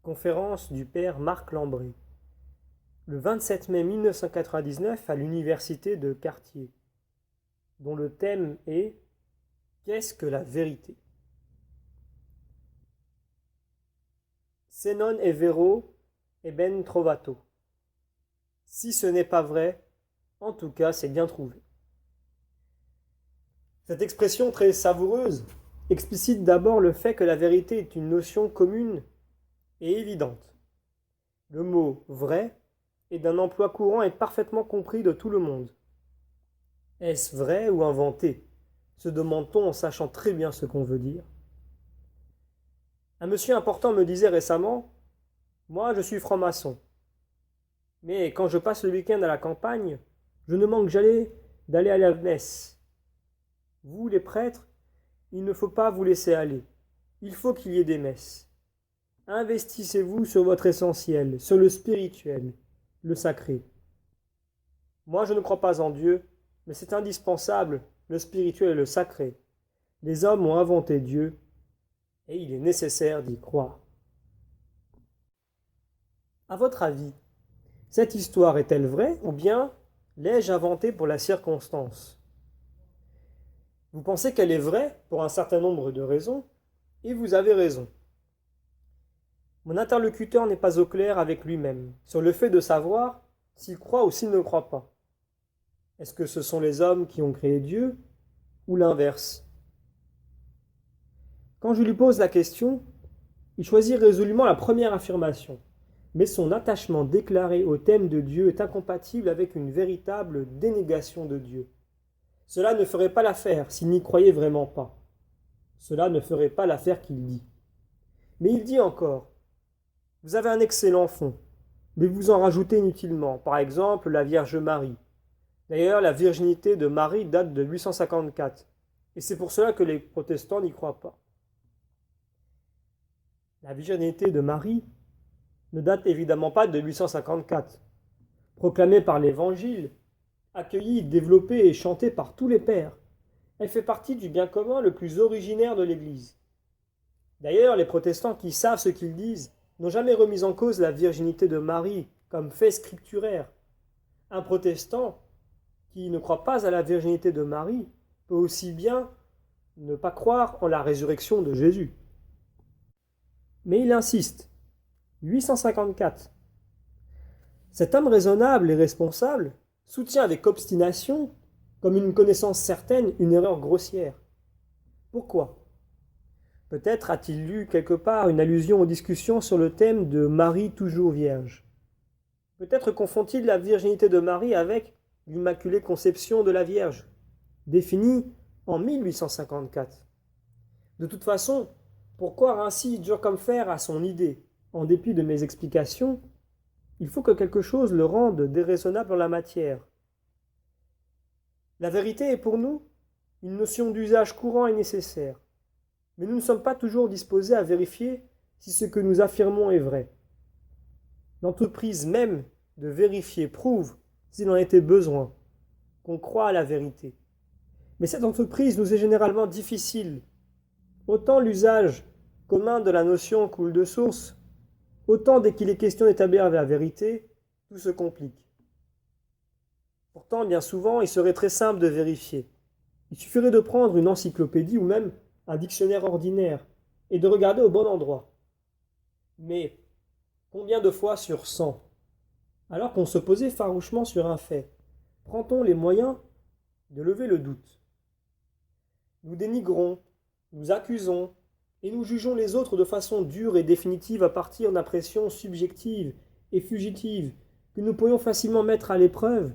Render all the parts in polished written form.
Conférence du père Marc Lambré, le 27 mai 1999 à l'université de Cartier, dont le thème est « Qu'est-ce que la vérité ?» Se non è vero, è ben trovato. Si ce n'est pas vrai, en tout cas c'est bien trouvé. Cette expression très savoureuse explicite d'abord le fait que la vérité est une notion commune et évidente. Le mot vrai est d'un emploi courant et parfaitement compris de tout le monde. Est-ce vrai ou inventé? Se demande-t-on en sachant très bien ce qu'on veut dire. Un monsieur important me disait récemment « Moi, je suis franc-maçon. Mais quand je passe le week-end à la campagne, je ne manque jamais d'aller à la messe. Vous, les prêtres, il ne faut pas vous laisser aller. Il faut qu'il y ait des messes. Investissez-vous sur votre essentiel, sur le spirituel, le sacré. Moi, je ne crois pas en Dieu, mais c'est indispensable, le spirituel et le sacré. Les hommes ont inventé Dieu, et il est nécessaire d'y croire. À votre avis, cette histoire est-elle vraie, ou bien l'ai-je inventée pour la circonstance? Vous pensez qu'elle est vraie pour un certain nombre de raisons, et vous avez raison. Mon interlocuteur n'est pas au clair avec lui-même sur le fait de savoir s'il croit ou s'il ne croit pas. Est-ce que ce sont les hommes qui ont créé Dieu, ou l'inverse? Quand je lui pose la question, il choisit résolument la première affirmation, mais son attachement déclaré au thème de Dieu est incompatible avec une véritable dénégation de Dieu. Cela ne ferait pas l'affaire s'il n'y croyait vraiment pas. Cela ne ferait pas l'affaire qu'il dit. Mais il dit encore, vous avez un excellent fond, mais vous en rajoutez inutilement, par exemple la Vierge Marie. D'ailleurs, la virginité de Marie date de 854, et c'est pour cela que les protestants n'y croient pas. La virginité de Marie ne date évidemment pas de 854. Proclamée par l'Évangile, accueillie, développée et chantée par tous les pères, elle fait partie du bien commun le plus originaire de l'Église. D'ailleurs, les protestants qui savent ce qu'ils disent n'ont jamais remis en cause la virginité de Marie comme fait scripturaire. Un protestant qui ne croit pas à la virginité de Marie peut aussi bien ne pas croire en la résurrection de Jésus. Mais il insiste. 854. Cet homme raisonnable et responsable soutient avec obstination, comme une connaissance certaine, une erreur grossière. Pourquoi? Peut-être a-t-il lu quelque part une allusion aux discussions sur le thème de Marie toujours vierge. Peut-être confond-il la virginité de Marie avec l'Immaculée Conception de la Vierge, définie en 1854. De toute façon, pour croire ainsi dur comme fer à son idée, en dépit de mes explications, il faut que quelque chose le rende déraisonnable en la matière. La vérité est pour nous une notion d'usage courant et nécessaire, mais nous ne sommes pas toujours disposés à vérifier si ce que nous affirmons est vrai. L'entreprise même de vérifier prouve, s'il en était besoin, qu'on croit à la vérité. Mais cette entreprise nous est généralement difficile. Autant l'usage commun de la notion coule de source, autant dès qu'il est question d'établir la vérité, tout se complique. Pourtant, bien souvent, il serait très simple de vérifier. Il suffirait de prendre une encyclopédie ou même un dictionnaire ordinaire et de regarder au bon endroit. Mais combien de fois sur 100, alors qu'on se posait farouchement sur un fait, prend-on les moyens de lever le doute? Nous dénigrons, nous accusons, et nous jugeons les autres de façon dure et définitive à partir d'impressions subjectives et fugitives que nous pourrions facilement mettre à l'épreuve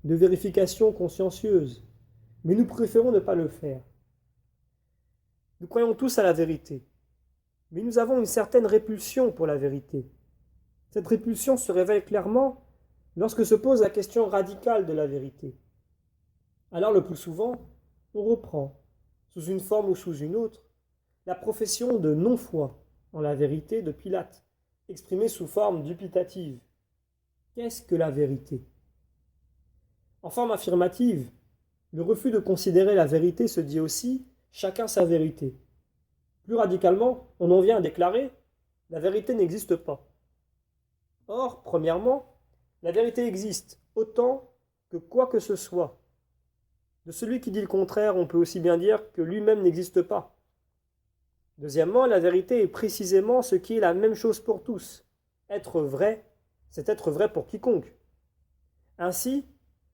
de vérifications consciencieuses. Mais nous préférons ne pas le faire. Nous croyons tous à la vérité, mais nous avons une certaine répulsion pour la vérité. Cette répulsion se révèle clairement lorsque se pose la question radicale de la vérité. Alors le plus souvent, on reprend, sous une forme ou sous une autre, la profession de non-foi en la vérité de Pilate, exprimée sous forme dubitative. Qu'est-ce que la vérité? En forme affirmative, le refus de considérer la vérité se dit aussi « chacun sa vérité ». Plus radicalement, on en vient à déclarer la vérité n'existe pas. Or, premièrement, la vérité existe autant que quoi que ce soit. De celui qui dit le contraire, on peut aussi bien dire que lui-même n'existe pas. Deuxièmement, la vérité est précisément ce qui est la même chose pour tous. Être vrai, c'est être vrai pour quiconque. Ainsi,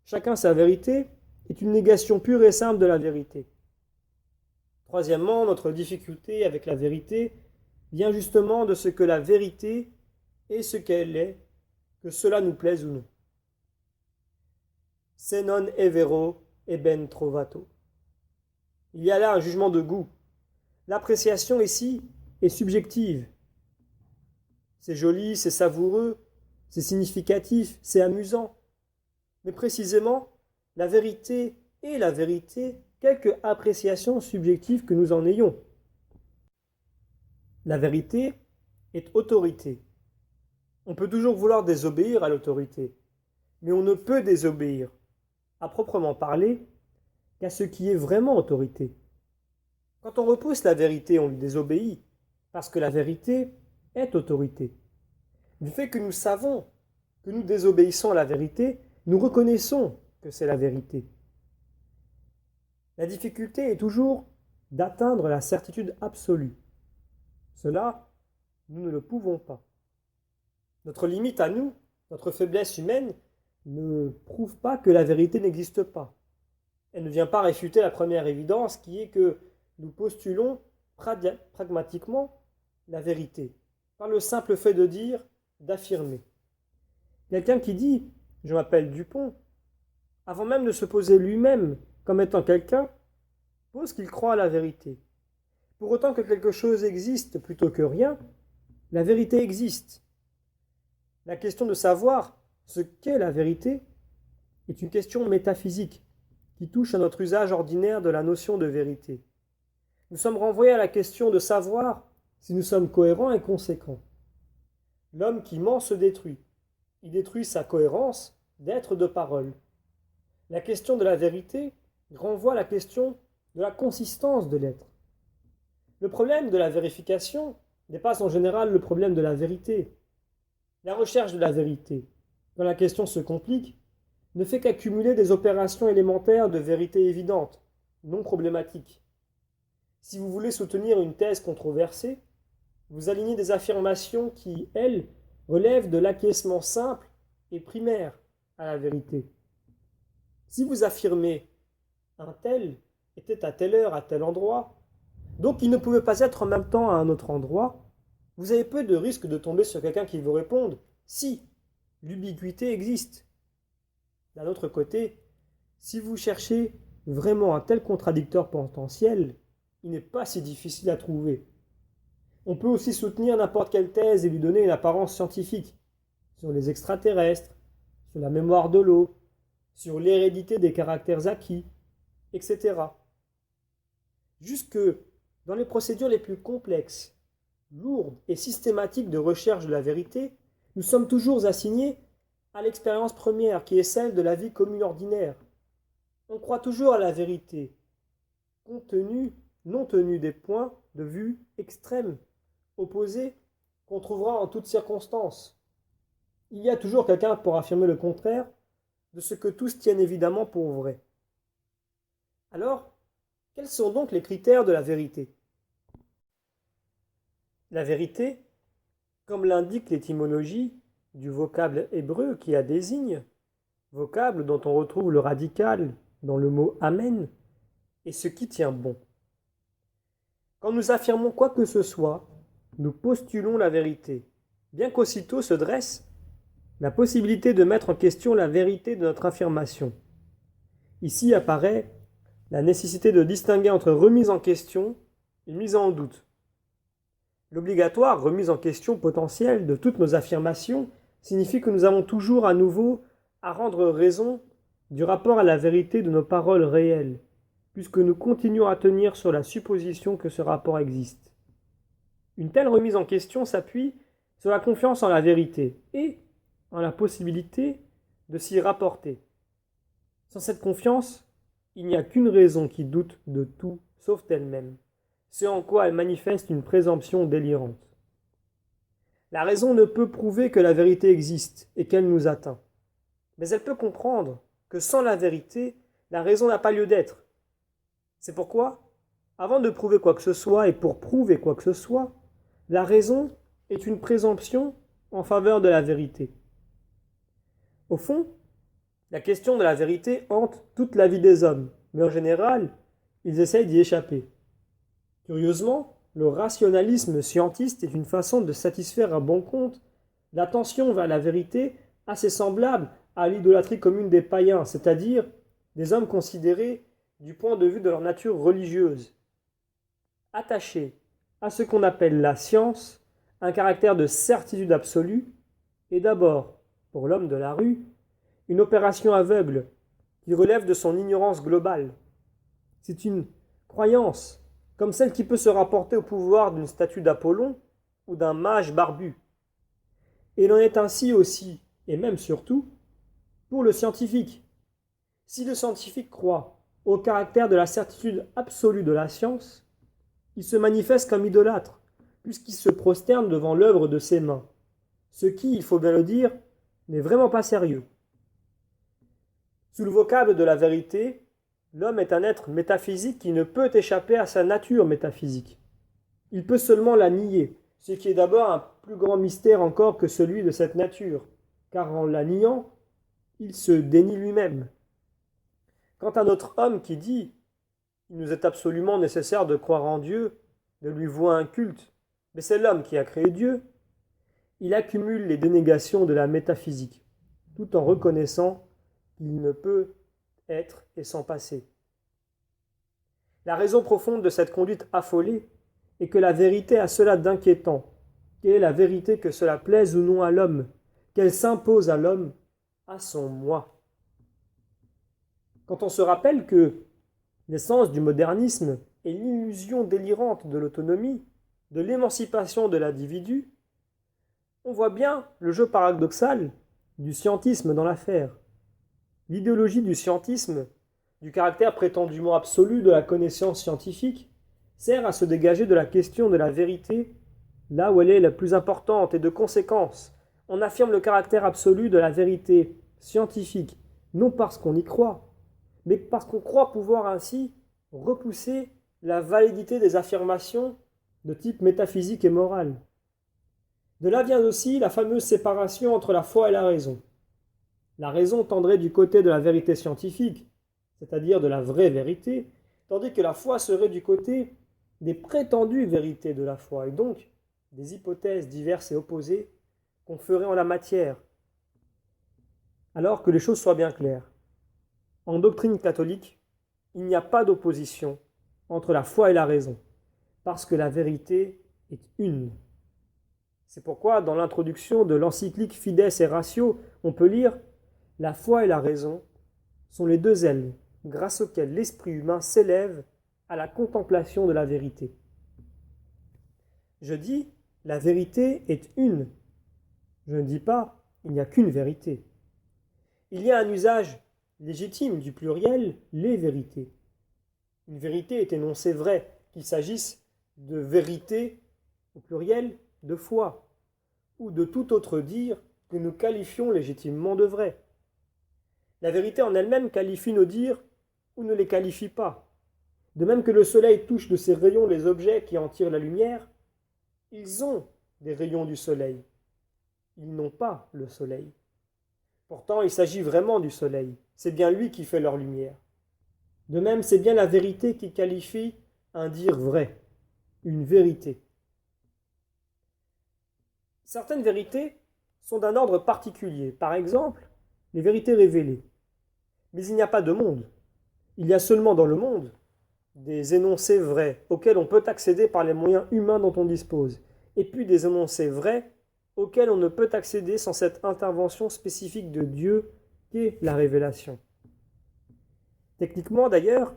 chacun sa vérité est une négation pure et simple de la vérité. Troisièmement, notre difficulté avec la vérité vient justement de ce que la vérité est ce qu'elle est, que cela nous plaise ou non. Se non è vero e ben trovato. Il y a là un jugement de goût. L'appréciation ici est subjective. C'est joli, c'est savoureux, c'est significatif, c'est amusant. Mais précisément, la vérité est la vérité, quelque appréciation subjective que nous en ayons. La vérité est autorité. On peut toujours vouloir désobéir à l'autorité, mais on ne peut désobéir, à proprement parler, qu'à ce qui est vraiment autorité. Quand on repousse la vérité, on lui désobéit, parce que la vérité est autorité. Du fait que nous savons que nous désobéissons à la vérité, nous reconnaissons que c'est la vérité. La difficulté est toujours d'atteindre la certitude absolue. Cela, nous ne le pouvons pas. Notre limite à nous, notre faiblesse humaine, ne prouve pas que la vérité n'existe pas. Elle ne vient pas réfuter la première évidence qui est que nous postulons pragmatiquement la vérité, par le simple fait de dire, d'affirmer. Quelqu'un qui dit « je m'appelle Dupont », avant même de se poser lui-même comme étant quelqu'un, pose qu'il croit à la vérité. Pour autant que quelque chose existe plutôt que rien, la vérité existe. La question de savoir ce qu'est la vérité est une question métaphysique qui touche à notre usage ordinaire de la notion de vérité. Nous sommes renvoyés à la question de savoir si nous sommes cohérents et conséquents. L'homme qui ment se détruit. Il détruit sa cohérence d'être de parole. La question de la vérité renvoie à la question de la consistance de l'être. Le problème de la vérification n'est pas en général le problème de la vérité. La recherche de la vérité, quand la question se complique, ne fait qu'accumuler des opérations élémentaires de vérité évidente, non problématiques. Si vous voulez soutenir une thèse controversée, vous alignez des affirmations qui, elles, relèvent de l'acquiescement simple et primaire à la vérité. Si vous affirmez « un tel était à telle heure à tel endroit », donc il ne pouvait pas être en même temps à un autre endroit, vous avez peu de risque de tomber sur quelqu'un qui vous réponde « si, l'ubiquité existe ». D'un autre côté, si vous cherchez vraiment un tel contradicteur potentiel, il n'est pas si difficile à trouver. On peut aussi soutenir n'importe quelle thèse et lui donner une apparence scientifique sur les extraterrestres, sur la mémoire de l'eau, sur l'hérédité des caractères acquis, etc. Jusque dans les procédures les plus complexes, lourdes et systématiques de recherche de la vérité, nous sommes toujours assignés à l'expérience première qui est celle de la vie commune ordinaire. On croit toujours à la vérité, compte tenu, non tenu des points de vue extrêmes, opposés, qu'on trouvera en toutes circonstances. Il y a toujours quelqu'un pour affirmer le contraire de ce que tous tiennent évidemment pour vrai. Alors, quels sont donc les critères de la vérité ? La vérité, comme l'indique l'étymologie du vocable hébreu qui la désigne, vocable dont on retrouve le radical dans le mot amen, est ce qui tient bon. Quand nous affirmons quoi que ce soit, nous postulons la vérité, bien qu'aussitôt se dresse la possibilité de mettre en question la vérité de notre affirmation. Ici apparaît la nécessité de distinguer entre remise en question et mise en doute. L'obligatoire remise en question potentielle de toutes nos affirmations signifie que nous avons toujours à nouveau à rendre raison du rapport à la vérité de nos paroles réelles, puisque nous continuons à tenir sur la supposition que ce rapport existe. Une telle remise en question s'appuie sur la confiance en la vérité et en la possibilité de s'y rapporter. Sans cette confiance, il n'y a qu'une raison qui doute de tout sauf d'elle-même, ce en quoi elle manifeste une présomption délirante. La raison ne peut prouver que la vérité existe et qu'elle nous atteint. Mais elle peut comprendre que sans la vérité, la raison n'a pas lieu d'être. C'est pourquoi, avant de prouver quoi que ce soit et pour prouver quoi que ce soit, la raison est une présomption en faveur de la vérité. Au fond, la question de la vérité hante toute la vie des hommes, mais en général, ils essayent d'y échapper. Curieusement, le rationalisme scientiste est une façon de satisfaire à bon compte la tension vers la vérité assez semblable à l'idolâtrie commune des païens, c'est-à-dire des hommes considérés du point de vue de leur nature religieuse. Attachés à ce qu'on appelle la science, un caractère de certitude absolue, est d'abord, pour l'homme de la rue, une opération aveugle qui relève de son ignorance globale. C'est une croyance, comme celle qui peut se rapporter au pouvoir d'une statue d'Apollon ou d'un mage barbu. Et il en est ainsi aussi, et même surtout, pour le scientifique. Si le scientifique croit au caractère de la certitude absolue de la science, il se manifeste comme idolâtre, puisqu'il se prosterne devant l'œuvre de ses mains, ce qui, il faut bien le dire, n'est vraiment pas sérieux. Sous le vocable de la vérité, l'homme est un être métaphysique qui ne peut échapper à sa nature métaphysique. Il peut seulement la nier, ce qui est d'abord un plus grand mystère encore que celui de cette nature, car en la niant, il se dénie lui-même. Quant à notre homme qui dit « Il nous est absolument nécessaire de croire en Dieu, de lui vouer un culte, mais c'est l'homme qui a créé Dieu », il accumule les dénégations de la métaphysique, tout en reconnaissant qu'il ne peut être et s'en passer. La raison profonde de cette conduite affolée est que la vérité a cela d'inquiétant. Quelle est la vérité, que cela plaise ou non à l'homme, qu'elle s'impose à l'homme, à son moi. Quand on se rappelle que l'essence du modernisme est l'illusion délirante de l'autonomie, de l'émancipation de l'individu, on voit bien le jeu paradoxal du scientisme dans l'affaire. L'idéologie du scientisme, du caractère prétendument absolu de la connaissance scientifique, sert à se dégager de la question de la vérité là où elle est la plus importante, et de conséquence, on affirme le caractère absolu de la vérité scientifique, non parce qu'on y croit, mais parce qu'on croit pouvoir ainsi repousser la validité des affirmations de type métaphysique et moral. De là vient aussi la fameuse séparation entre la foi et la raison. La raison tendrait du côté de la vérité scientifique, c'est-à-dire de la vraie vérité, tandis que la foi serait du côté des prétendues vérités de la foi, et donc des hypothèses diverses et opposées qu'on ferait en la matière. Alors que les choses soient bien claires. En doctrine catholique, il n'y a pas d'opposition entre la foi et la raison, parce que la vérité est une. C'est pourquoi, dans l'introduction de l'encyclique Fides et Ratio, on peut lire « La foi et la raison sont les deux ailes grâce auxquelles l'esprit humain s'élève à la contemplation de la vérité. » Je dis « La vérité est une ». Je ne dis pas « Il n'y a qu'une vérité ». Il y a un usage légitime du pluriel « les vérités ». Une vérité est énoncée vraie, qu'il s'agisse de vérité au pluriel, de foi, ou de tout autre dire que nous qualifions légitimement de vrai. La vérité en elle-même qualifie nos dires ou ne les qualifie pas. De même que le soleil touche de ses rayons les objets qui en tirent la lumière, ils ont des rayons du soleil. Ils n'ont pas le soleil. Pourtant, il s'agit vraiment du soleil. C'est bien lui qui fait leur lumière. De même, c'est bien la vérité qui qualifie un dire vrai, une vérité. Certaines vérités sont d'un ordre particulier, par exemple, les vérités révélées. Mais il n'y a pas de monde. Il y a seulement dans le monde des énoncés vrais, auxquels on peut accéder par les moyens humains dont on dispose, et puis des énoncés vrais, auxquels on ne peut accéder sans cette intervention spécifique de Dieu qu'est la révélation. Techniquement d'ailleurs,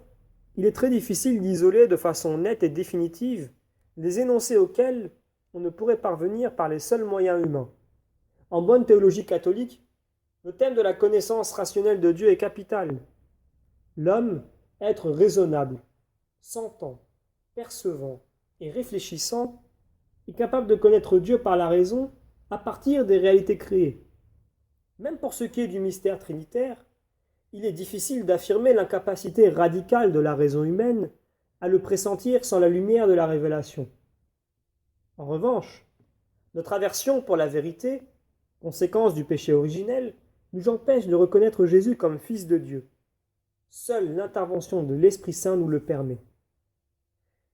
il est très difficile d'isoler de façon nette et définitive les énoncés auxquels on ne pourrait parvenir par les seuls moyens humains. En bonne théologie catholique, le thème de la connaissance rationnelle de Dieu est capital. L'homme, être raisonnable, sentant, percevant et réfléchissant, est capable de connaître Dieu par la raison à partir des réalités créées. Même pour ce qui est du mystère trinitaire, il est difficile d'affirmer l'incapacité radicale de la raison humaine à le pressentir sans la lumière de la révélation. En revanche, notre aversion pour la vérité, conséquence du péché originel, nous empêche de reconnaître Jésus comme Fils de Dieu. Seule l'intervention de l'Esprit Saint nous le permet.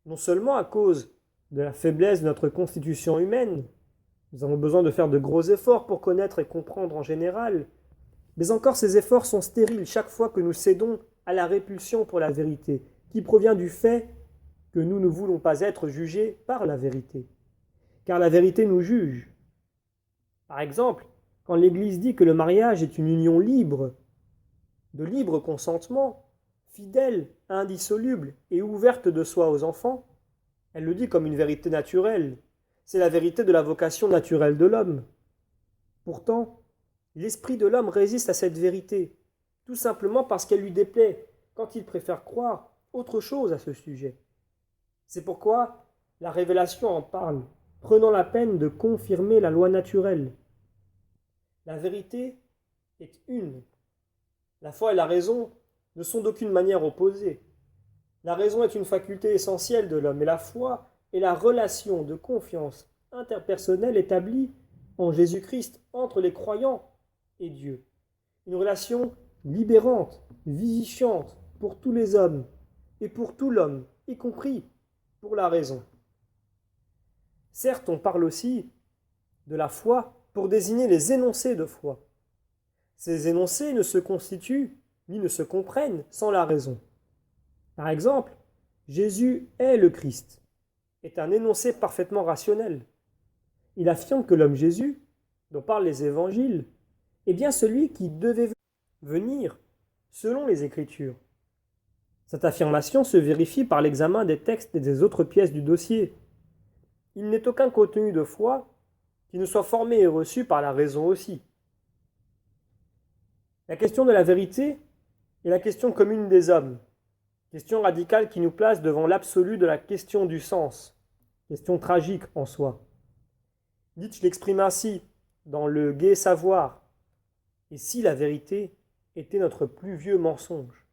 Non seulement à cause de la faiblesse de notre constitution humaine, nous avons besoin de faire de gros efforts pour connaître et comprendre en général, mais encore ces efforts sont stériles chaque fois que nous cédons à la répulsion pour la vérité, qui provient du fait que nous ne voulons pas être jugés par la vérité, car la vérité nous juge. Par exemple, quand l'Église dit que le mariage est une union libre, de libre consentement, fidèle, indissoluble et ouverte de soi aux enfants, elle le dit comme une vérité naturelle. C'est la vérité de la vocation naturelle de l'homme. Pourtant, l'esprit de l'homme résiste à cette vérité, tout simplement parce qu'elle lui déplaît, quand il préfère croire autre chose à ce sujet. C'est pourquoi la révélation en parle, prenant la peine de confirmer la loi naturelle. La vérité est une. La foi et la raison ne sont d'aucune manière opposées. La raison est une faculté essentielle de l'homme et la foi est la relation de confiance interpersonnelle établie en Jésus-Christ entre les croyants et Dieu. Une relation libérante, vivifiante pour tous les hommes et pour tout l'homme, y compris pour la raison. Certes, on parle aussi de la foi pour désigner les énoncés de foi. Ces énoncés ne se constituent ni ne se comprennent sans la raison. Par exemple, Jésus est le Christ, est un énoncé parfaitement rationnel. Il affirme que l'homme Jésus, dont parlent les évangiles, est bien celui qui devait venir selon les Écritures. Cette affirmation se vérifie par l'examen des textes et des autres pièces du dossier. Il n'est aucun contenu de foi qui ne soit formé et reçu par la raison aussi. La question de la vérité est la question commune des hommes, question radicale qui nous place devant l'absolu de la question du sens, question tragique en soi. Nietzsche l'exprime ainsi dans Le gai savoir. Et si la vérité était notre plus vieux mensonge?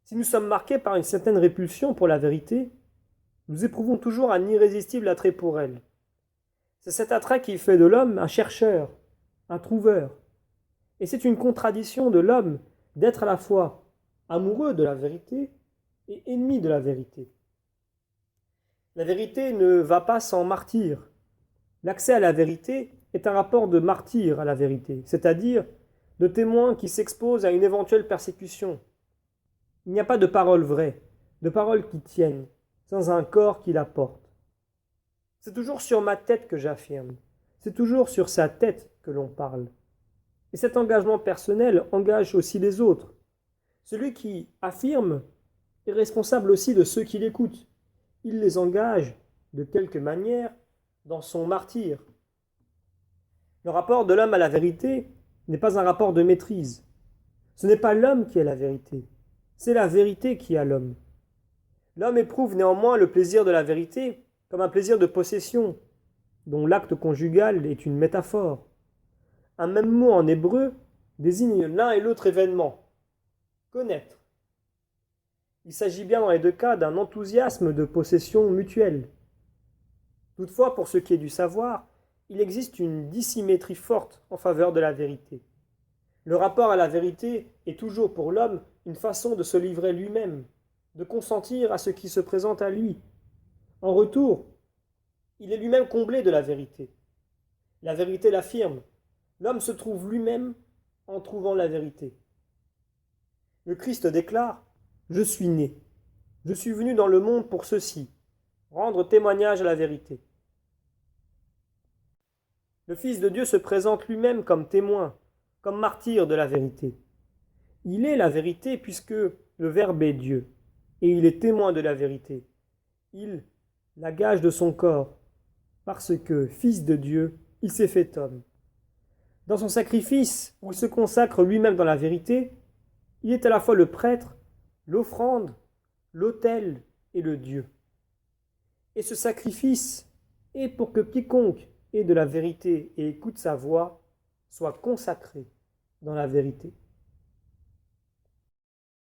Si nous sommes marqués par une certaine répulsion pour la vérité, nous éprouvons toujours un irrésistible attrait pour elle. C'est cet attrait qui fait de l'homme un chercheur, un trouveur. Et c'est une contradiction de l'homme d'être à la fois amoureux de la vérité et ennemi de la vérité. La vérité ne va pas sans martyr. L'accès à la vérité est un rapport de martyr à la vérité, c'est-à-dire de témoin qui s'expose à une éventuelle persécution. Il n'y a pas de parole vraie, de parole qui tienne, sans un corps qui la porte. C'est toujours sur ma tête que j'affirme, c'est toujours sur sa tête que l'on parle. Et cet engagement personnel engage aussi les autres. Celui qui affirme est responsable aussi de ceux qui l'écoutent. Il les engage, de quelque manière, dans son martyre. Le rapport de l'homme à la vérité n'est pas un rapport de maîtrise. Ce n'est pas l'homme qui est la vérité, c'est la vérité qui a l'homme. L'homme éprouve néanmoins le plaisir de la vérité comme un plaisir de possession, dont l'acte conjugal est une métaphore. Un même mot en hébreu désigne l'un et l'autre événement. Connaître. Il s'agit bien dans les deux cas d'un enthousiasme de possession mutuelle. Toutefois, pour ce qui est du savoir, il existe une dissymétrie forte en faveur de la vérité. Le rapport à la vérité est toujours pour l'homme une façon de se livrer lui-même, de consentir à ce qui se présente à lui. En retour, il est lui-même comblé de la vérité. La vérité l'affirme. L'homme se trouve lui-même en trouvant la vérité. Le Christ déclare « Je suis né. Je suis venu dans le monde pour ceci, rendre témoignage à la vérité. » Le Fils de Dieu se présente lui-même comme témoin, comme martyr de la vérité. Il est la vérité puisque le Verbe est Dieu, et il est témoin de la vérité. Il la gage de son corps, parce que, Fils de Dieu, il s'est fait homme. Dans son sacrifice, où il se consacre lui-même dans la vérité, il est à la fois le prêtre, l'offrande, l'autel et le Dieu. Et ce sacrifice est pour que quiconque ait de la vérité et écoute sa voix, soit consacré dans la vérité.